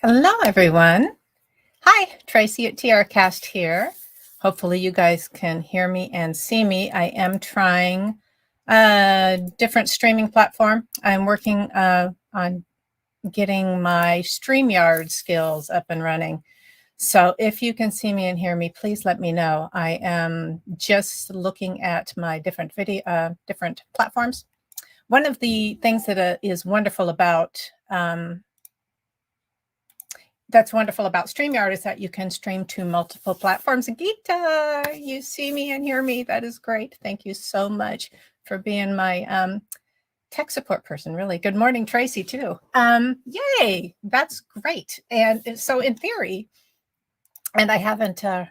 Hello, everyone. Hi, Tracy at TRcast here. Hopefully you guys can hear me and see me. I am trying a different streaming platform. I'm working on getting my StreamYard skills up and running. So if you can see me and hear me, please let me know. I am just looking at my different different platforms. One of the things that is wonderful about StreamYard is that you can stream to multiple platforms. Gita, you see me and hear me. That is great. Thank you so much for being my tech support person. Really. Good morning, Tracy, too. Yay, that's great. And so in theory, and I haven't I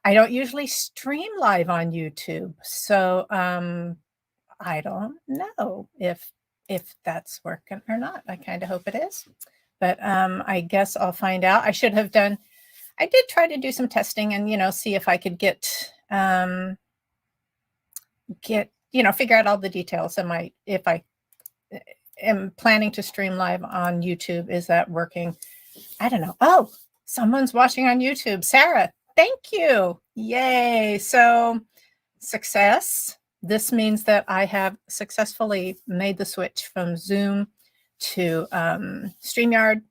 don't usually stream live on YouTube. So I don't know if that's working or not. I kind of hope it is. But I guess I'll find out. I did try to do some testing and, see if I could figure out all the details. If I am planning to stream live on YouTube, is that working? I don't know. Oh, someone's watching on YouTube. Sarah, thank you. Yay. So success. This means that I have successfully made the switch from Zoom to StreamYard.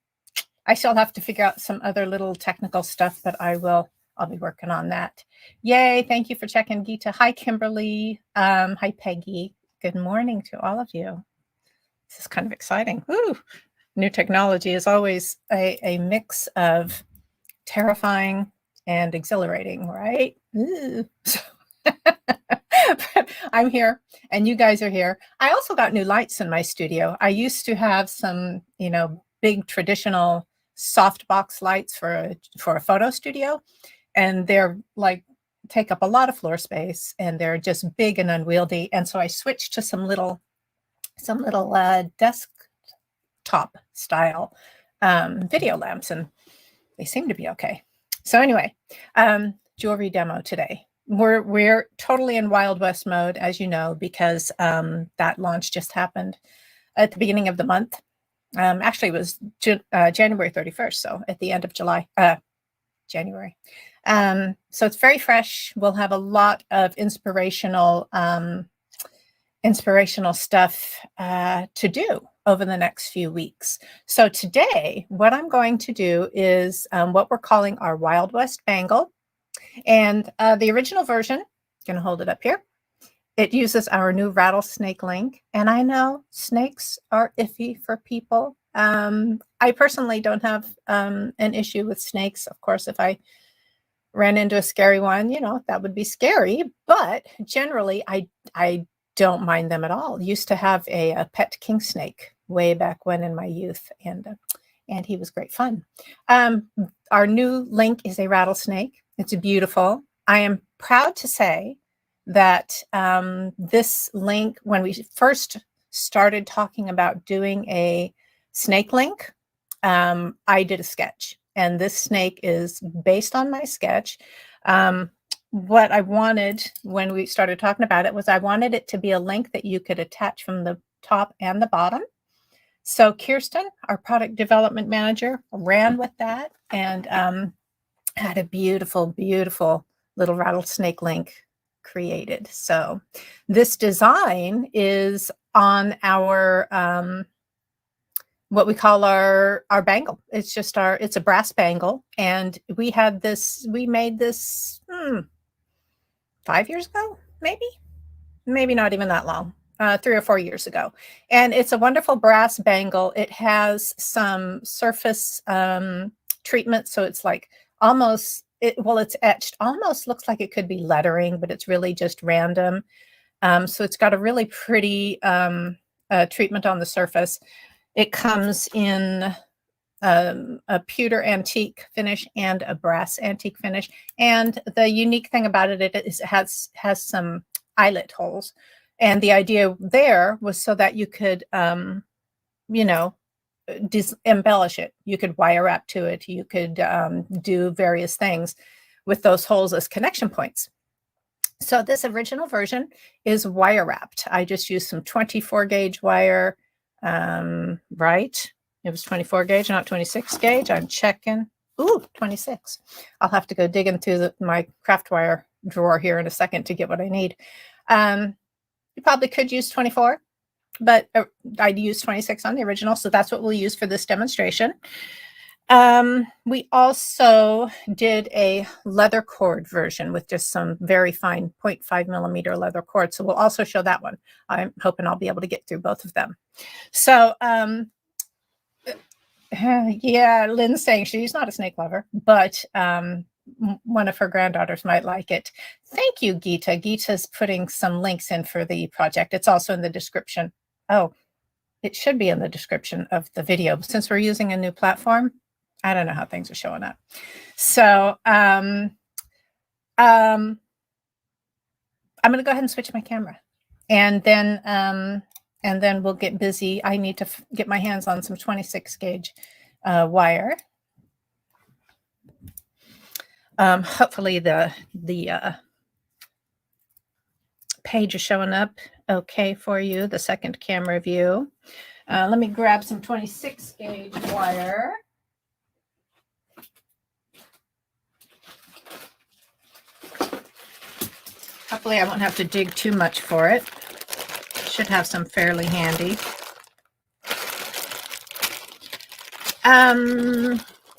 I still have to figure out some other little technical stuff, but I'll be working on that. Yay, thank you for checking, Gita. Hi, Kimberly. Hi, Peggy. Good morning to all of you. This is kind of exciting. Woo! New technology is always a mix of terrifying and exhilarating, right? But I'm here and you guys are here. I also got new lights in my studio. I used to have some, big traditional softbox lights for a photo studio, and they're like take up a lot of floor space and they're just big and unwieldy. And so I switched to some little desktop style video lamps, and they seem to be okay. So anyway, jewelry demo today. We're totally in Wild West mode, as you know, because that launch just happened at the beginning of the month. Actually, it was January 31st, so at the end of January. So it's very fresh. We'll have a lot of inspirational stuff to do over the next few weeks. So today, what I'm going to do is what we're calling our Wild West Bangle. And the original version, going to hold it up here, it uses our new Rattlesnake Link. And I know snakes are iffy for people. I personally don't have an issue with snakes. Of course, if I ran into a scary one, that would be scary. But generally, I don't mind them at all. Used to have a pet king snake way back when in my youth, and he was great fun. Our new link is a rattlesnake. It's beautiful. I am proud to say that this link, when we first started talking about doing a snake link, I did a sketch, and this snake is based on my sketch. What I wanted when we started talking about it was I wanted it to be a link that you could attach from the top and the bottom. So Kirsten, our product development manager, ran with that and had a beautiful, beautiful little rattlesnake link created. So this design is on our what we call our bangle. It's just it's a brass bangle, and we made this 5 years ago, maybe not even that long. 3 or 4 years ago. And it's a wonderful brass bangle. It has some surface treatment. So it's like it's etched, almost looks like it could be lettering, but it's really just random. So it's got a really pretty treatment on the surface. It comes in a pewter antique finish and a brass antique finish. And the unique thing about it is it has some eyelet holes. And the idea there was so that you could, embellish it. You could wire wrap to it. You could do various things with those holes as connection points. So this original version is wire wrapped. I just used some 24 gauge wire, right? It was 24 gauge, not 26 gauge. I'm checking. Ooh, 26. I'll have to go digging through my craft wire drawer here in a second to get what I need. You probably could use 24, but I'd use 26 on the original, so that's what we'll use for this demonstration. We also did a leather cord version with just some very fine 0.5 millimeter leather cord, so we'll also show that one. I'm hoping I'll be able to get through both of them. So, yeah, Lynn's saying she's not a snake lover, but one of her granddaughters might like it. Thank you, Geeta. Geeta's putting some links in for the project. It's also in the description. Oh, it should be in the description of the video. Since we're using a new platform, I don't know how things are showing up. So I'm going to go ahead and switch my camera, and then we'll get busy. I need to get my hands on some 26 gauge wire. Hopefully the page is showing up okay for you, the second camera view. Let me grab some 26 gauge wire. Hopefully I won't have to dig too much for it. Should have some fairly handy.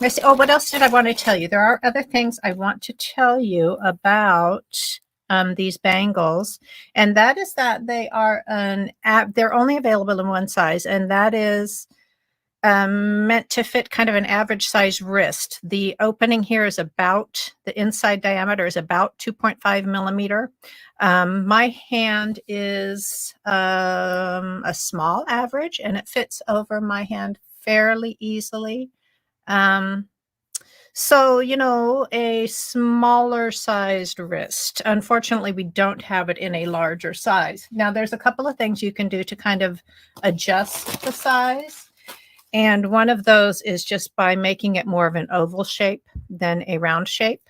Let's see. Oh, what else did I want to tell you? There are other things I want to tell you about these bangles, and that is that they are they're only available in one size, and that is meant to fit kind of an average size wrist. The opening here is about, the inside diameter is about 2.5 millimeter. My hand is a small average, and it fits over my hand fairly easily. So, you know, a smaller sized wrist. Unfortunately, we don't have it in a larger size. Now, there's a couple of things you can do to kind of adjust the size. And one of those is just by making it more of an oval shape than a round shape.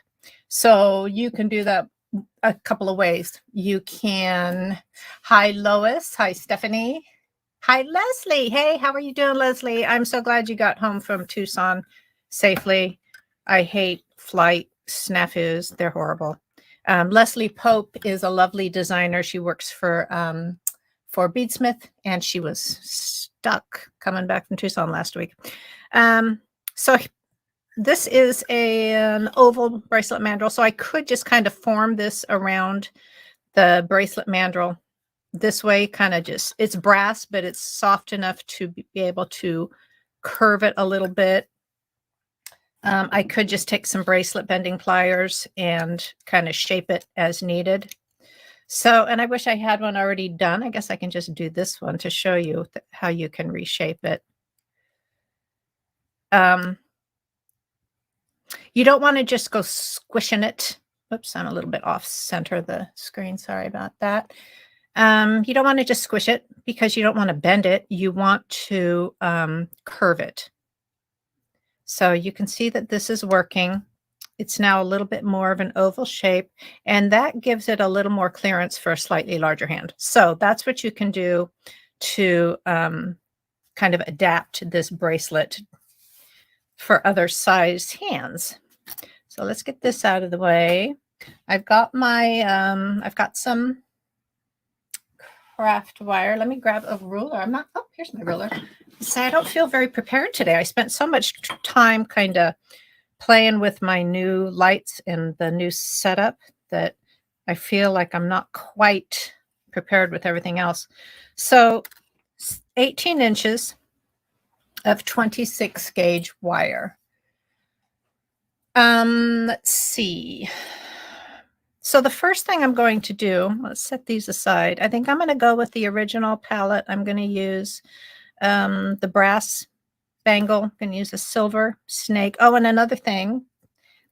So you can do that a couple of ways. You can, hi Lois, hi Stephanie, hi Leslie. Hey, how are you doing, Leslie? I'm so glad you got home from Tucson safely. I hate flight snafus. They're horrible. Leslie Pope is a lovely designer. She works for Beadsmith, and she was stuck coming back from Tucson last week. So this is an oval bracelet mandrel. So I could just kind of form this around the bracelet mandrel this way, kind of just, it's brass, but it's soft enough to be able to curve it a little bit. I could just take some bracelet bending pliers and kind of shape it as needed. So, and I wish I had one already done. I guess I can just do this one to show you how you can reshape it. You don't want to just go squishing it. Oops, I'm a little bit off center of the screen. Sorry about that. You don't want to just squish it because you don't want to bend it. You want to curve it. So you can see that this is working. It's now a little bit more of an oval shape, and that gives it a little more clearance for a slightly larger hand. So that's what you can do to kind of adapt this bracelet for other size hands. So let's get this out of the way. I've got my, I've got some craft wire. Let me grab a ruler. I'm not, oh, here's my ruler. So I don't feel very prepared today. I spent so much time kind of playing with my new lights and the new setup that I feel like I'm not quite prepared with everything else. So 18 inches of 26 gauge wire. Let's see. So the first thing I'm going to do, let's set these aside. I think I'm going to go with the original palette. I'm going to use the brass bangle. I'm going to use a silver snake. Oh, and another thing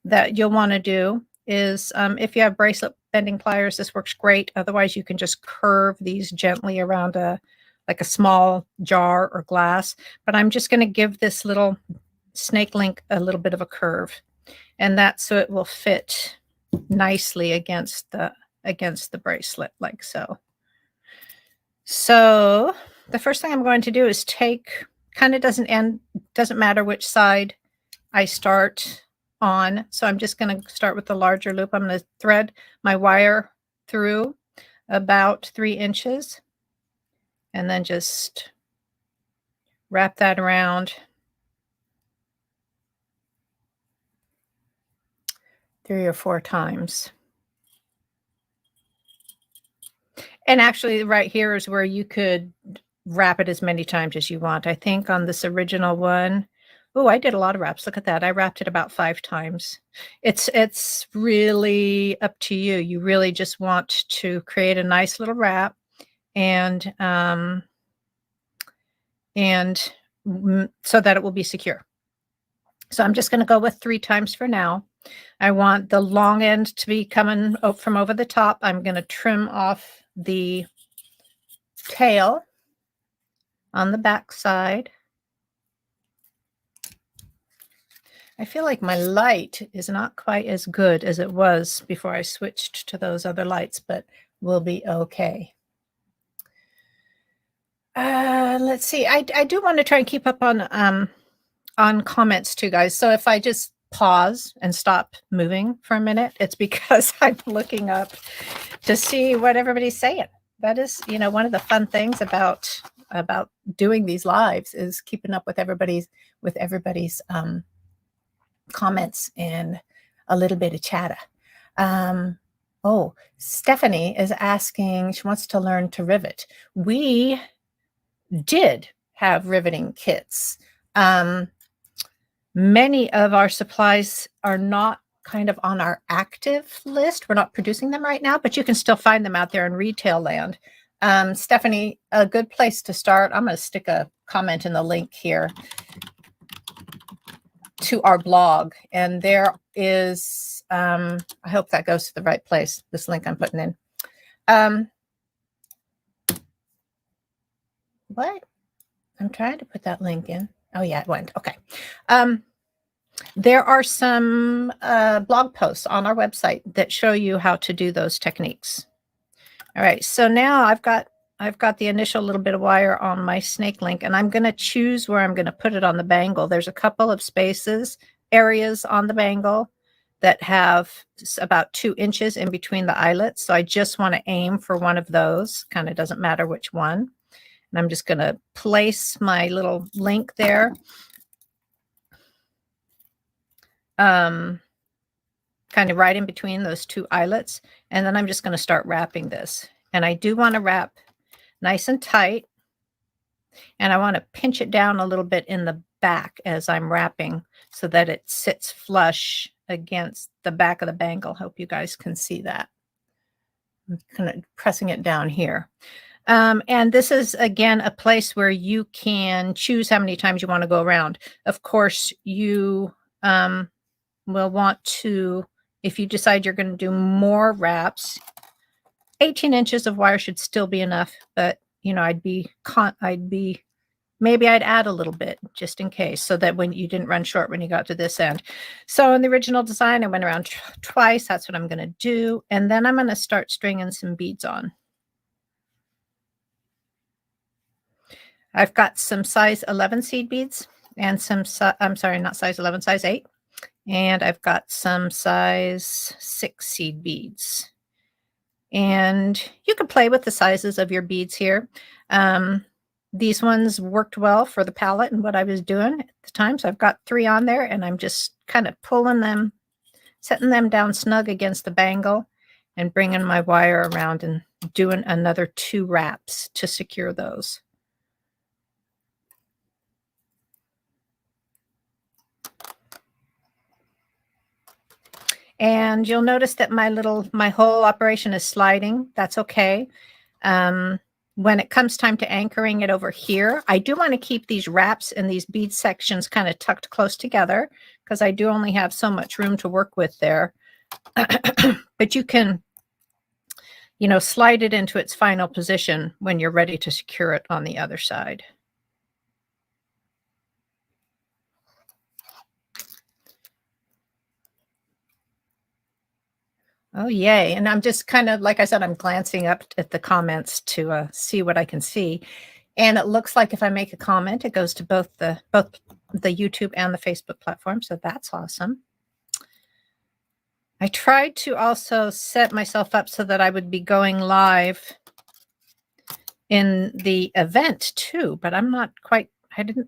that you'll want to do is if you have bracelet bending pliers, this works great. Otherwise, you can just curve these gently around like a small jar or glass. But I'm just going to give this little snake link a little bit of a curve, and that's so it will fit nicely against the bracelet, like so. So the first thing I'm going to do is take kind of doesn't matter which side I start on. So I'm just going to start with the larger loop. I'm going to thread my wire through about 3 inches and then just wrap that around 3 or 4 times. And actually right here is where you could wrap it as many times as you want. I think on this original one, oh, I did a lot of wraps. Look at that. I wrapped it about 5 times. It's really up to you. You really just want to create a nice little wrap and so that it will be secure. So I'm just going to go with 3 times for now. I want the long end to be coming from over the top. I'm going to trim off the tail on the back side. I feel like my light is not quite as good as it was before I switched to those other lights, but we'll be okay. Let's see. I do want to try and keep up on comments too, guys. So if I just pause and stop moving for a minute, it's because I'm looking up to see what everybody's saying. That is, one of the fun things about doing these lives is keeping up with everybody's comments and a little bit of chatter. Oh, Stephanie is asking, she wants to learn to rivet. We did have riveting kits. Many of our supplies are not kind of on our active list. We're not producing them right now, but you can still find them out there in retail land. Stephanie, a good place to start. I'm going to stick a comment in the link here to our blog. And there is, I hope that goes to the right place, this link I'm putting in. What? I'm trying to put that link in. Oh, yeah, it went. Okay. There are some blog posts on our website that show you how to do those techniques. All right, so now I've got the initial little bit of wire on my snake link, and I'm going to choose where I'm going to put it on the bangle. There's a couple of areas on the bangle that have about 2 inches in between the eyelets. So I just want to aim for one of those. Kind of doesn't matter which one. And I'm just going to place my little link there. Kind of right in between those 2 eyelets. And then I'm just going to start wrapping this. And I do want to wrap nice and tight. And I want to pinch it down a little bit in the back as I'm wrapping so that it sits flush against the back of the bangle. Hope you guys can see that. I'm kind of pressing it down here. And this is, again, a place where you can choose how many times you want to go around. Of course, you will want to, if you decide you're going to do more wraps, 18 inches of wire should still be enough, but maybe I'd add a little bit just in case, so that when you didn't run short when you got to this end. So in the original design, I went around twice. That's what I'm going to do. And then I'm going to start stringing some beads on. I've got some size 11 seed beads and some, I'm sorry, not size 11, size 8. And I've got some size 6 seed beads. And you can play with the sizes of your beads here. These ones worked well for the palette and what I was doing at the time. So I've got 3 on there, and I'm just kind of pulling them, setting them down snug against the bangle and bringing my wire around and doing another 2 wraps to secure those. And you'll notice that my whole operation is sliding. That's okay. When it comes time to anchoring it over here, I do want to keep these wraps and these bead sections kind of tucked close together because I do only have so much room to work with there. But you can, slide it into its final position when you're ready to secure it on the other side. Oh, yay. And I'm just kind of, like I said, I'm glancing up at the comments to see what I can see. And it looks like if I make a comment, it goes to both the YouTube and the Facebook platform. So that's awesome. I tried to also set myself up so that I would be going live in the event too, but I'm not quite,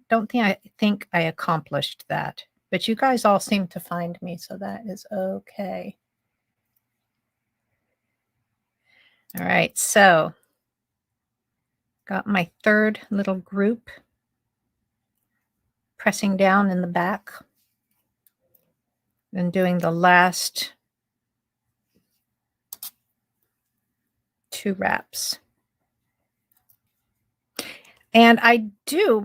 don't think I accomplished that. But you guys all seem to find me, so that is okay. All right, so got my third little group pressing down in the back and doing the last 2 wraps. And I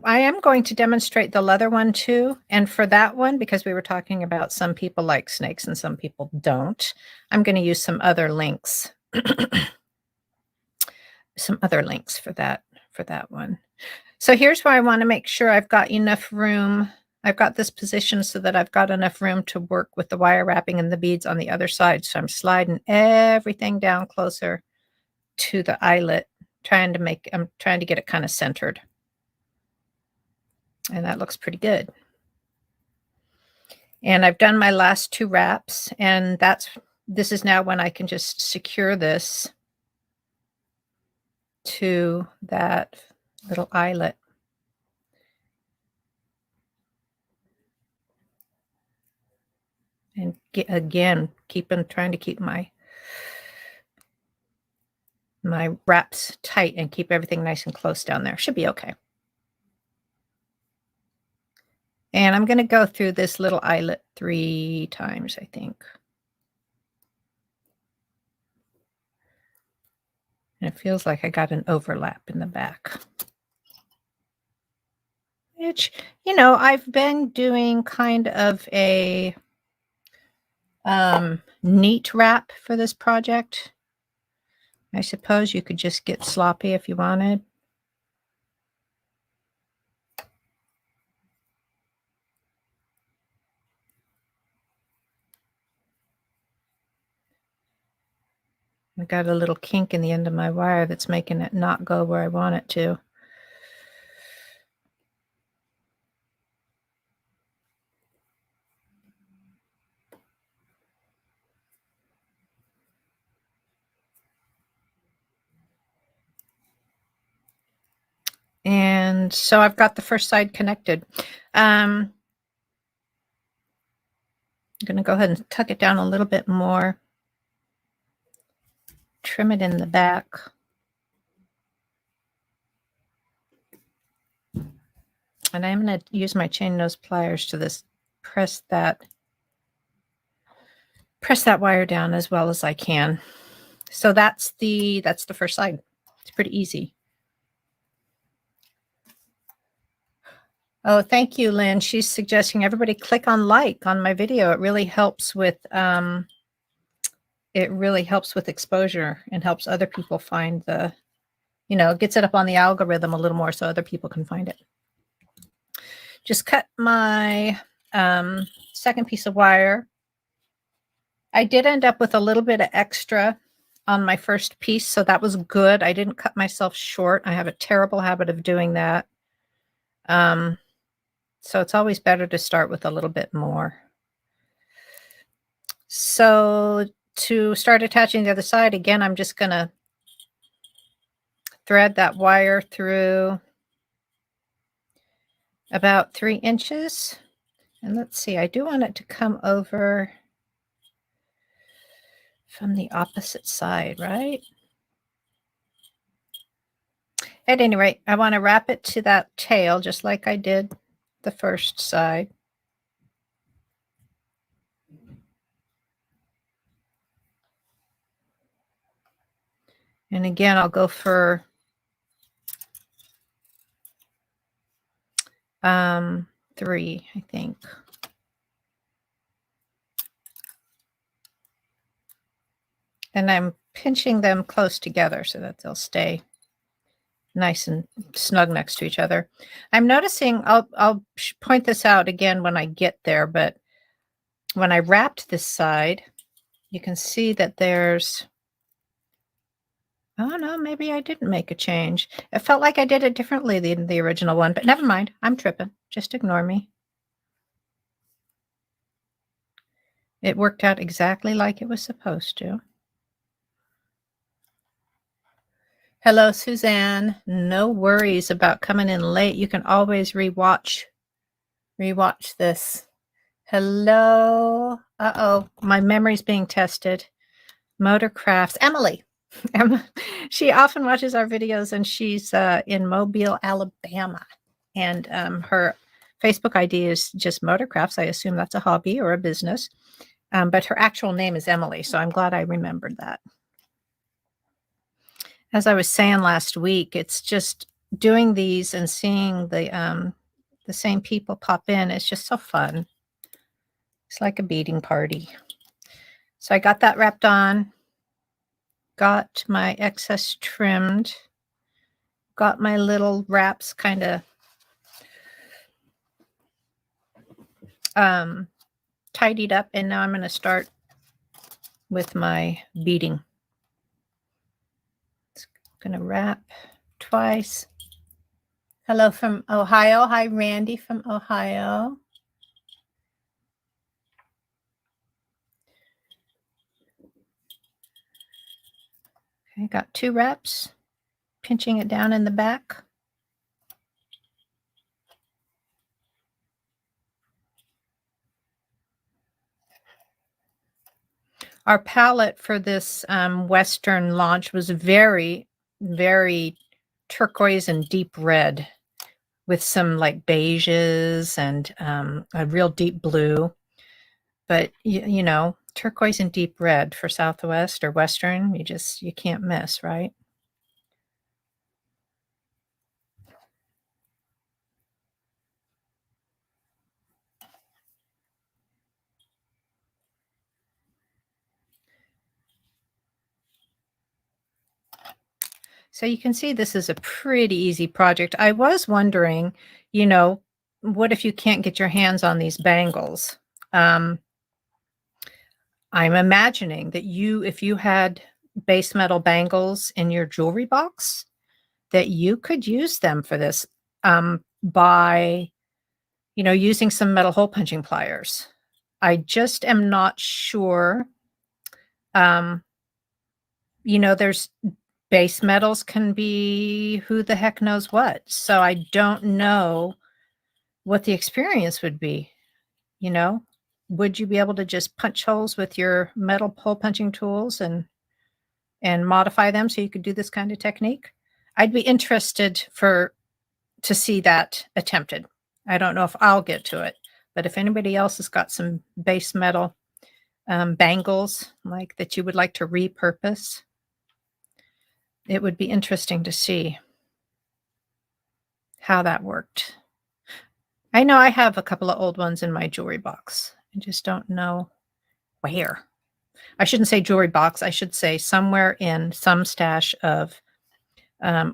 am going to demonstrate the leather one too. And for that one, because we were talking about some people like snakes and some people don't, I'm going to use some other links. Some other links for that one. So here's where I want to make sure I've got enough room. I've got this position so that I've got enough room to work with the wire wrapping and the beads on the other side. So I'm sliding everything down closer to the eyelet, I'm trying to get it kind of centered. And that looks pretty good. And I've done my last 2 wraps, and this is now when I can just secure this to that little eyelet. And again, trying to keep my wraps tight and keep everything nice and close down there. Should be okay. And I'm going to go through this little eyelet 3 times, I think. And it feels like I got an overlap in the back. Which, I've been doing kind of a neat wrap for this project. I suppose you could just get sloppy if you wanted. I got a little kink in the end of my wire that's making it not go where I want it to. And so I've got the first side connected. I'm going to go ahead and tuck it down a little bit more. Trim it in the back. And I'm going to use my chain nose pliers to press that wire down as well as I can. So that's the first side. It's pretty easy. Oh, thank you, Lynn. She's suggesting everybody click on like on my video. It really helps with exposure and helps other people find gets it up on the algorithm a little more so other people can find it. Just cut my second piece of wire. I did end up with a little bit of extra on my first piece, so that was good. I didn't cut myself short. I have a terrible habit of doing that. So it's always better to start with a little bit more. So to start attaching the other side, again, I'm just going to thread that wire through about 3 inches. And let's see, I do want it to come over from the opposite side, right? At any rate, I want to wrap it to that tail just like I did the first side. And again, I'll go for 3, I think. And I'm pinching them close together so that they'll stay nice and snug next to each other. I'm noticing, I'll point this out again when I get there, but when I wrapped this side, you can see that there's Oh, no, maybe I didn't make a change. It felt like I did it differently than the original one, but never mind. I'm tripping. Just ignore me. It worked out exactly like it was supposed to. Hello, Suzanne. No worries about coming in late. You can always rewatch this. Hello. Uh-oh, my memory's being tested. Motorcrafts. Emily. She often watches our videos, and she's in Mobile, Alabama. And her Facebook ID is just Motorcrafts. I assume that's a hobby or a business. But her actual name is Emily, so I'm glad I remembered that. As I was saying last week, it's just doing these and seeing the same people pop in. It's just so fun. It's like a beading party. So I got that wrapped on, got my excess trimmed, got my little wraps kind of tidied up, and now I'm going to start with my beading. It's going to wrap twice. Hello from Ohio. Hi, Randy from Ohio. Okay, got 2 wraps, pinching it down in the back. Our palette for this Western launch was very, very turquoise and deep red with some like beiges and a real deep blue. But, you know, turquoise and deep red for Southwest or Western, you can't miss, right? So you can see this is a pretty easy project. I was wondering, you know, what if you can't get your hands on these bangles? I'm imagining that if you had base metal bangles in your jewelry box, that you could use them for this by, you know, using some metal hole punching pliers. I just am not sure. You know, there's base metals can be who the heck knows what. So I don't know what the experience would be. You know, would you be able to just punch holes with your metal hole punching tools and modify them so you could do this kind of technique? I'd be interested to see that attempted. I don't know if I'll get to it, but if anybody else has got some base metal bangles like that you would like to repurpose, it would be interesting to see how that worked. I know I have a couple of old ones in my jewelry box. I just don't know where. I shouldn't say jewelry box. I should say somewhere in some stash of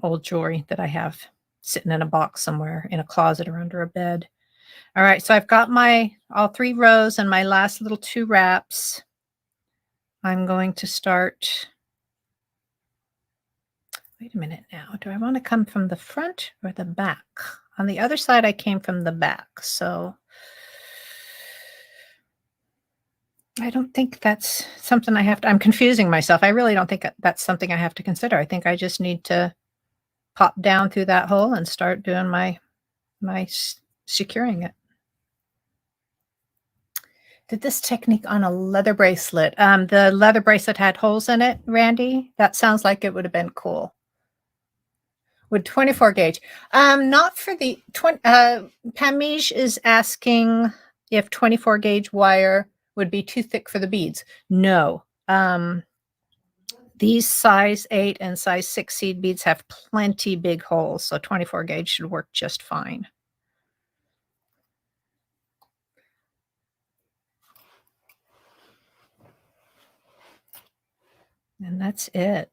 old jewelry that I have sitting in a box somewhere in a closet or under a bed. All right, so I've got all 3 rows and my last little 2 wraps. I'm going to start. Wait a minute now. Do I want to come from the front or the back? On the other side, I came from the back, so I don't think that's something I'm confusing myself. I really don't think that's something I have to consider. I think I just need to pop down through that hole and start doing my securing it. Did this technique on a leather bracelet. The leather bracelet had holes in it, Randy. That sounds like it would have been cool. With 24 gauge. Not for the Pamish is asking if 24 gauge wire would be too thick for the beads. No. These size 8 and size 6 seed beads have plenty big holes, so 24 gauge should work just fine. And that's it.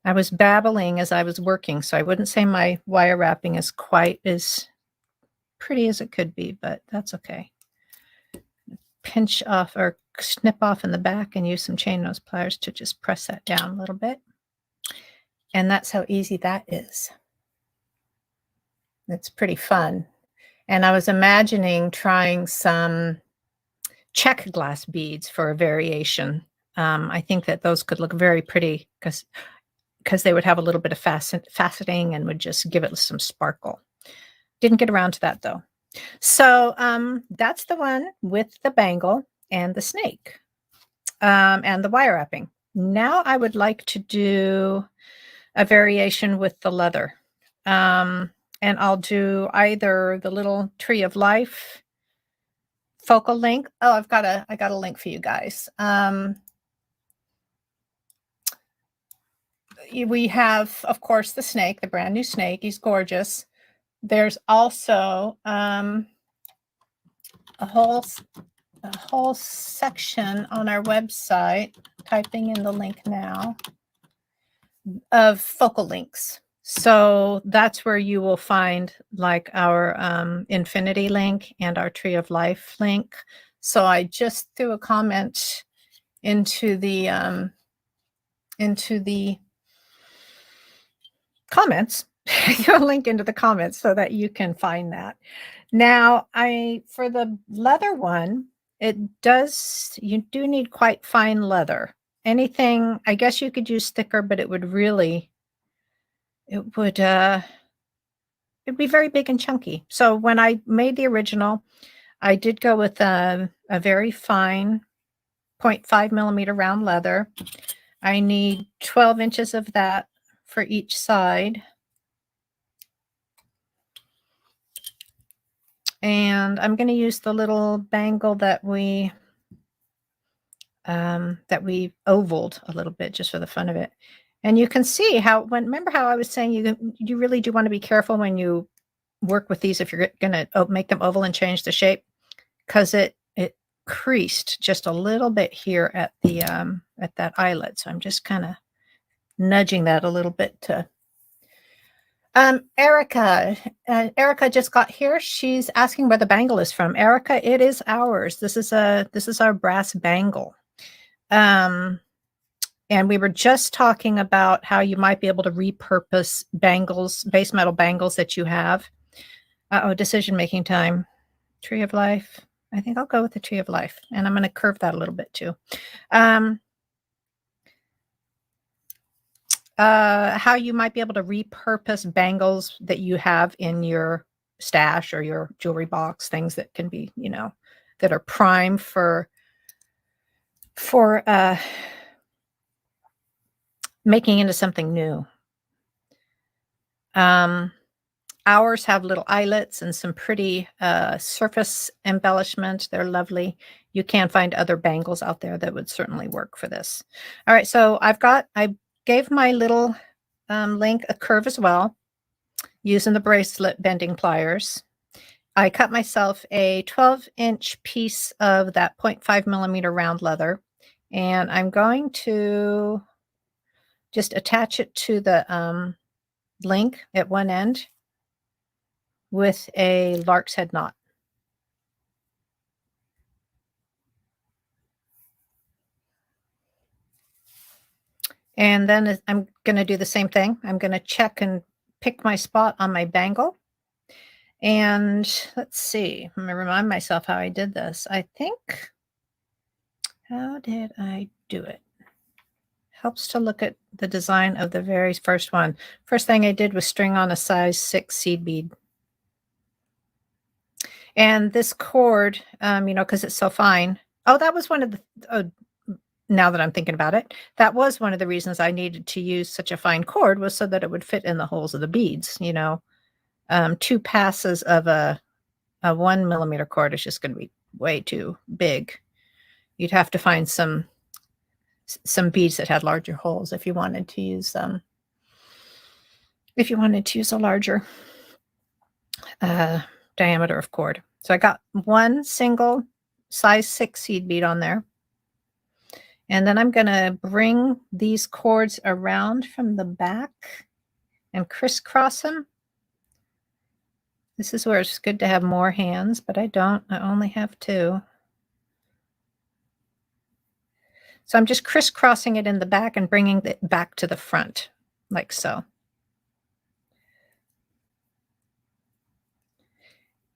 I was babbling as I was working, so I wouldn't say my wire wrapping is quite as pretty as it could be, but that's okay. Pinch off or snip off in the back and use some chain nose pliers to just press that down a little bit. And that's how easy that is. It's pretty fun. And I was imagining trying some check glass beads for a variation. I think that those could look very pretty because they would have a little bit of faceting and would just give it some sparkle. Didn't get around to that though. So that's the one with the bangle and the snake and the wire wrapping. Now I would like to do a variation with the leather. And I'll do either the little tree of life focal link. Oh, I got a link for you guys. We have, of course, the snake, the brand new snake. He's gorgeous. There's also a whole section on our website, typing in the link now, of focal links. So that's where you will find like our infinity link and our tree of life link. So I just threw a comment into the comments, a link into the comments so that you can find that. Now, for the leather one, you do need quite fine leather. Anything, I guess you could use thicker, but it'd be very big and chunky. So when I made the original, I did go with a very fine 0.5 millimeter round leather. I need 12 inches of that for each side. And I'm going to use the little bangle that we ovaled a little bit just for the fun of it. And you can see remember how I was saying you really do want to be careful when you work with these if you're going to make them oval and change the shape, because it creased just a little bit here at the at that eyelet. So I'm just kind of nudging that a little bit to Erica just got here. She's asking where the bangle is from. Erica, it is ours. This is our brass bangle. And we were just talking about how you might be able to repurpose bangles, base metal bangles that you have. Decision-making time. Tree of life. I think I'll go with the tree of life. And I'm going to curve that a little bit too. How you might be able to repurpose bangles that you have in your stash or your jewelry box, things that can be, that are prime for making into something new. Ours have little eyelets and some pretty surface embellishment. They're lovely. You can find other bangles out there that would certainly work for this. All right, so I gave my little link a curve as well, using the bracelet bending pliers. I cut myself a 12-inch piece of that 0.5 millimeter round leather, and I'm going to just attach it to the link at one end with a lark's head knot. And then I'm going to do the same thing. I'm going to check and pick my spot on my bangle. And let's see, I'm going to remind myself how I did this. How did I do it? Helps to look at the design of the very first one. First thing I did was string on a size 6 seed bead. And this cord, because it's so fine. Oh, that was one of the, now that I'm thinking about it, that was one of the reasons I needed to use such a fine cord, was so that it would fit in the holes of the beads. 2 passes of a 1 millimeter cord is just going to be way too big. You'd have to find some beads that had larger holes if you wanted to use a larger diameter of cord. So I got one single size 6 seed bead on there. And then I'm going to bring these cords around from the back and crisscross them. This is where it's good to have more hands, but I don't. I only have 2. So I'm just crisscrossing it in the back and bringing it back to the front, like so.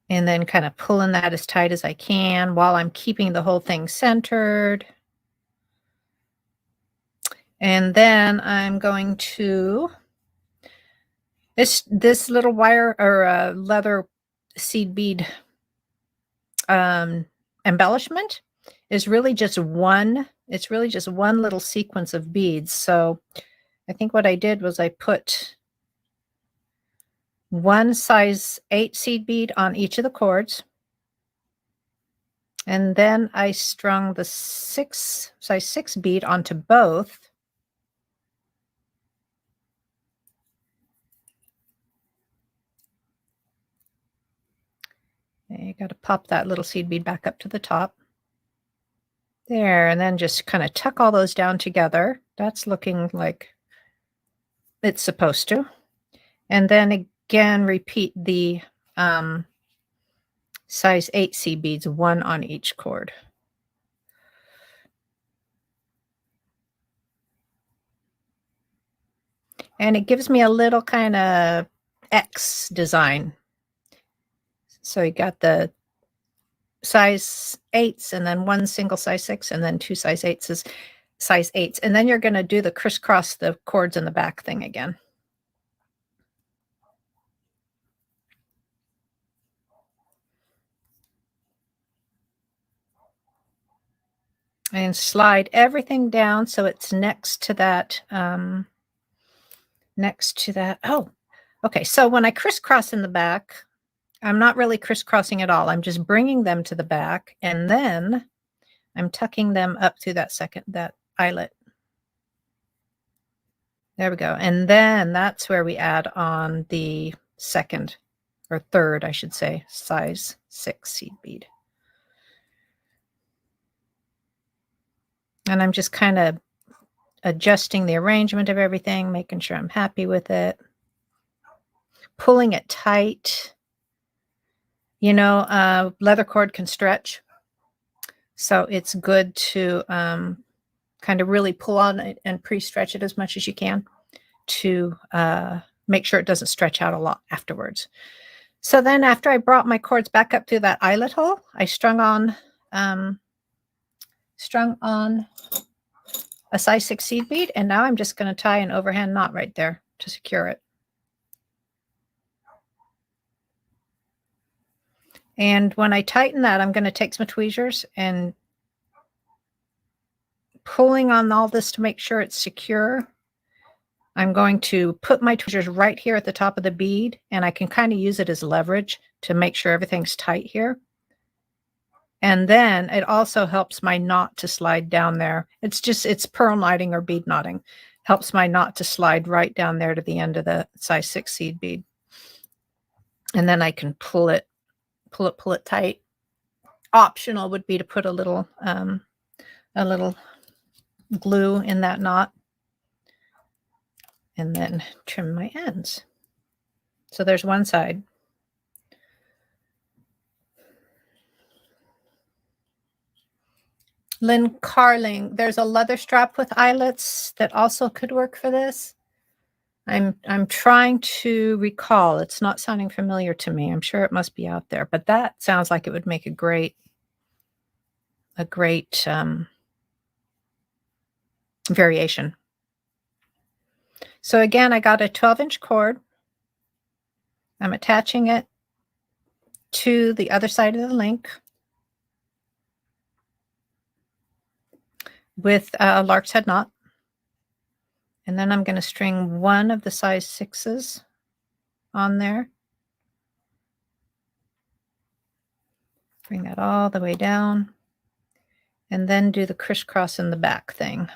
And then kind of pulling that as tight as I can while I'm keeping the whole thing centered. And then I'm going to, this little wire or leather seed bead embellishment is really just one, it's really just one little sequence of beads. So I think what I did was I put one size 8 seed bead on each of the cords. And then I strung the size 6 bead onto both. You got to pop that little seed bead back up to the top. There, and then just kind of tuck all those down together. That's looking like it's supposed to. And then again, repeat the size 8 seed beads, one on each cord. And it gives me a little kind of X design. So you got the size 8s and then one single size 6 and then two size 8s is size 8s. And then you're going to do the crisscross the cords in the back thing again. And slide everything down so it's next to that, oh, okay. So when I crisscross in the back, I'm not really crisscrossing at all. I'm just bringing them to the back and then I'm tucking them up through that eyelet. There we go. And then that's where we add on the second or third, I should say, size 6 seed bead. And I'm just kind of adjusting the arrangement of everything, making sure I'm happy with it. Pulling it tight. You know, leather cord can stretch. So it's good to kind of really pull on it and pre-stretch it as much as you can to make sure it doesn't stretch out a lot afterwards. So then after I brought my cords back up through that eyelet hole, I strung on a size 6 seed bead, and now I'm just going to tie an overhand knot right there to secure it. And when I tighten that, I'm going to take some tweezers and pulling on all this to make sure it's secure. I'm going to put my tweezers right here at the top of the bead, and I can kind of use it as leverage to make sure everything's tight here. And then it also helps my knot to slide down there. It's pearl knotting or bead knotting. Helps my knot to slide right down there to the end of the size 6 seed bead. And then I can pull it tight. Optional would be to put a little glue in that knot and then trim my ends. So there's one side. Lynn Carling, there's a leather strap with eyelets that also could work for this. I'm trying to recall. It's not sounding familiar to me. I'm sure it must be out there, but that sounds like it would make a great variation. So again, I got a 12-inch cord. I'm attaching it to the other side of the link with a lark's head knot. And then I'm going to string one of the size 6s on there. Bring that all the way down. And then do the crisscross in the back thing.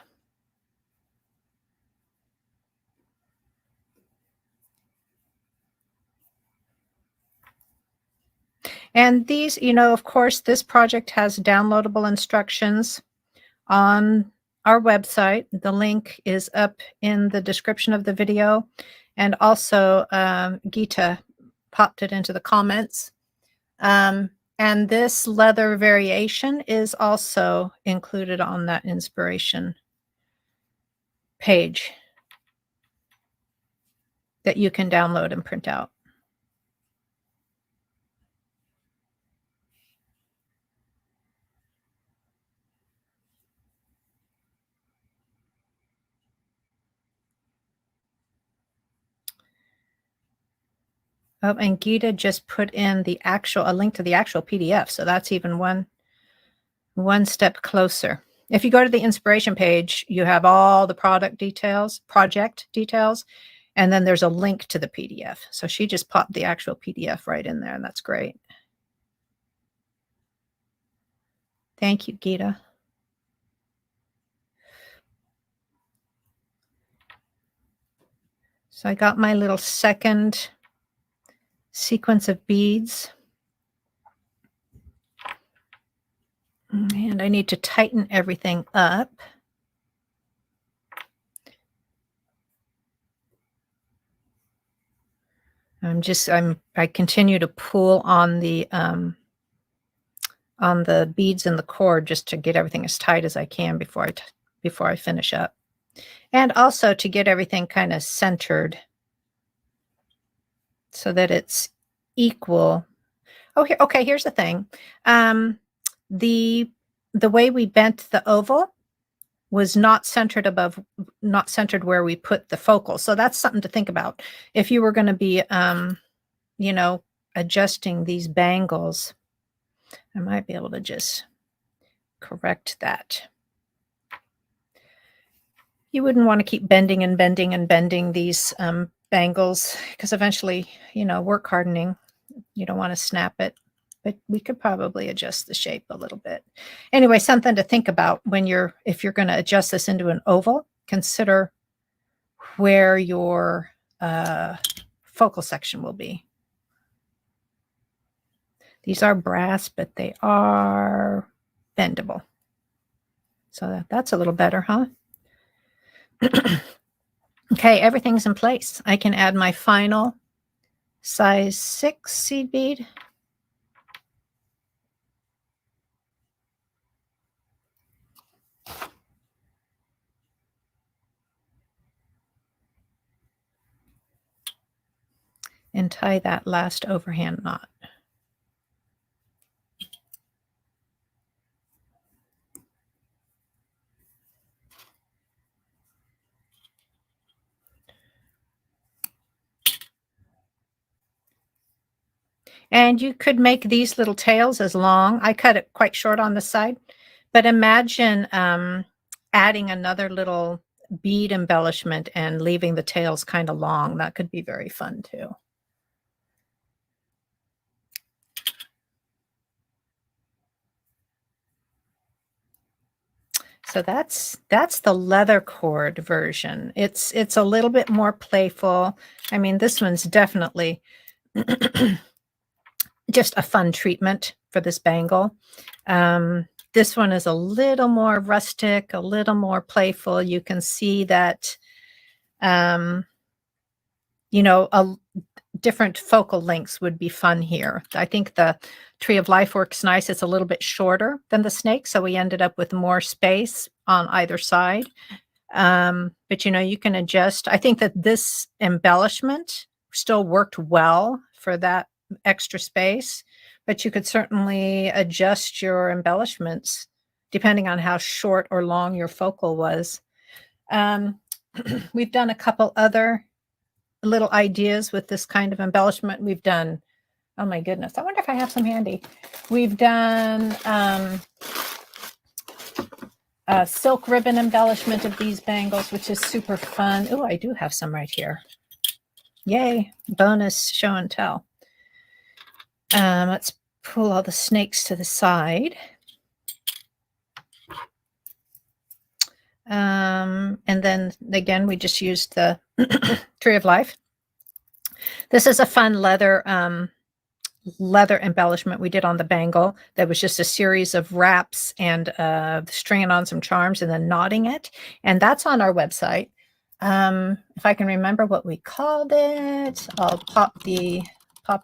And these, you know, of course, this project has downloadable instructions on our website. The link is up in the description of the video. And also, Geeta popped it into the comments. And this leather variation is also included on that inspiration page that you can download and print out. Oh, and Gita just put in a link to the actual PDF. So that's even one step closer. If you go to the inspiration page, you have all the project details, and then there's a link to the PDF. So she just popped the actual PDF right in there, and that's great. Thank you, Gita. So I got my little second sequence of beads. And I need to tighten everything up. I continue to pull on the beads in the cord just to get everything as tight as I can before I finish up. And also to get everything kind of centered so that it's equal. Oh, okay, here's the thing. The way we bent the oval was not centered where we put the focal. So that's something to think about. If you were going to be, adjusting these bangles, I might be able to just correct that. You wouldn't want to keep bending and bending and bending these bangles because eventually, work hardening, you don't want to snap it. But we could probably adjust the shape a little bit. Anyway, something to think about if you're going to adjust this into an oval, consider where your focal section will be. These are brass, but they are bendable. So that's a little better, huh? Okay, everything's in place. I can add my final size 6 seed bead. And tie that last overhand knot. And you could make these little tails as long. I cut it quite short on the side, but imagine adding another little bead embellishment and leaving the tails kind of long. That could be very fun too. So that's the leather cord version. It's a little bit more playful. I mean, this one's definitely just a fun treatment for this bangle. This one is a little more rustic, a little more playful. You can see that, different focal lengths would be fun here. I think the Tree of Life works nice. It's a little bit shorter than the snake, so we ended up with more space on either side. But you can adjust. I think that this embellishment still worked well for that extra space, but you could certainly adjust your embellishments depending on how short or long your focal was. We've done a couple other little ideas with this kind of embellishment. We've done, oh my goodness, I wonder if I have some handy. We've done a silk ribbon embellishment of these bangles, which is super fun. Oh, I do have some right here. Yay, bonus show and tell. Let's pull all the snakes to the side. And then again, we just used the Tree of Life. This is a fun leather embellishment we did on the bangle. That was just a series of wraps and stringing on some charms and then knotting it. And that's on our website. If I can remember what we called it, I'll pop the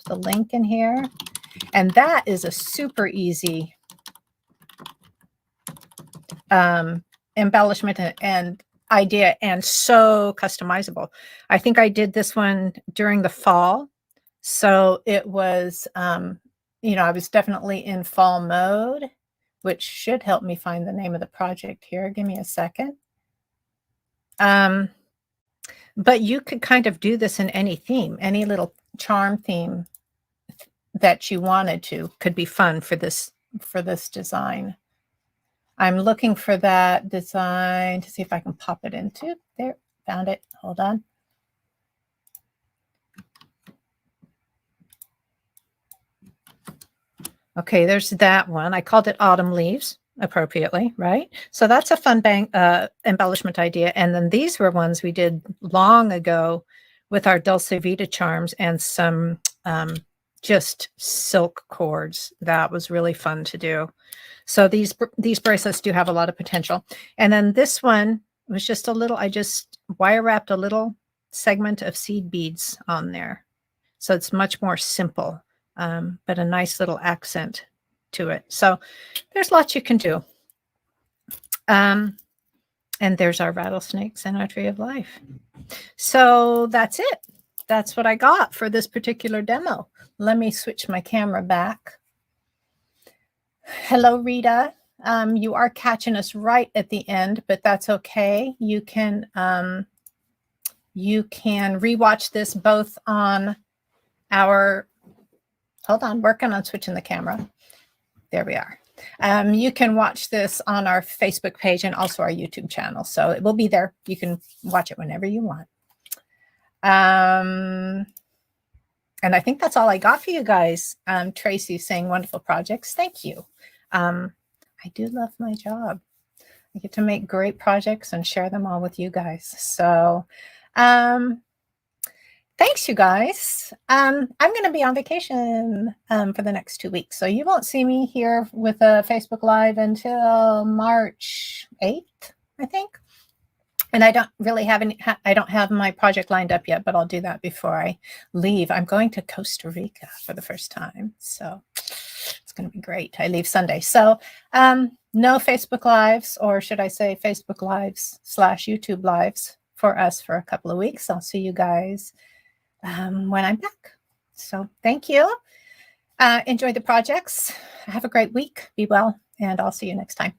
link in here. And that is a super easy embellishment and idea, and so customizable. I think I did this one during the fall. So it was, you know, I was definitely in fall mode, which should help me find the name of the project here. Give me a second. But you could kind of do this in any theme, any little charm theme that you wanted to could be fun for this design. I'm looking for that design to see if I can pop it into there. Found it. Hold on. Okay, there's that one. I called it Autumn Leaves appropriately, right? So that's a fun embellishment idea. And then these were ones we did long ago with our Dulce Vita charms and some just silk cords. That was really fun to do. So these bracelets do have a lot of potential. And then this one was just a little, I just wire wrapped a little segment of seed beads on there. So it's much more simple, but a nice little accent to it. So there's lots you can do. And there's our rattlesnakes and our tree of life. So that's it. That's what I got for this particular demo. Let me switch my camera back. Hello, Rita. You are catching us right at the end, but that's okay. You can rewatch this both on our, hold on, working on switching the camera. There we are. You can watch this on our Facebook page and also our YouTube channel. So it will be there. You can watch it whenever you want. And I think that's all I got for you guys. Tracy saying wonderful projects. Thank you. I do love my job. I get to make great projects and share them all with you guys. So thanks, you guys. I'm going to be on vacation for the next 2 weeks. So you won't see me here with a Facebook Live until March 8th, I think. And I don't really have any, I don't have my project lined up yet, but I'll do that before I leave. I'm going to Costa Rica for the first time. So it's going to be great. I leave Sunday. So no Facebook Lives, or should I say Facebook Lives / YouTube Lives for us for a couple of weeks. I'll see you guys when I'm back. So thank you. Enjoy the projects. Have a great week. Be well. And I'll see you next time.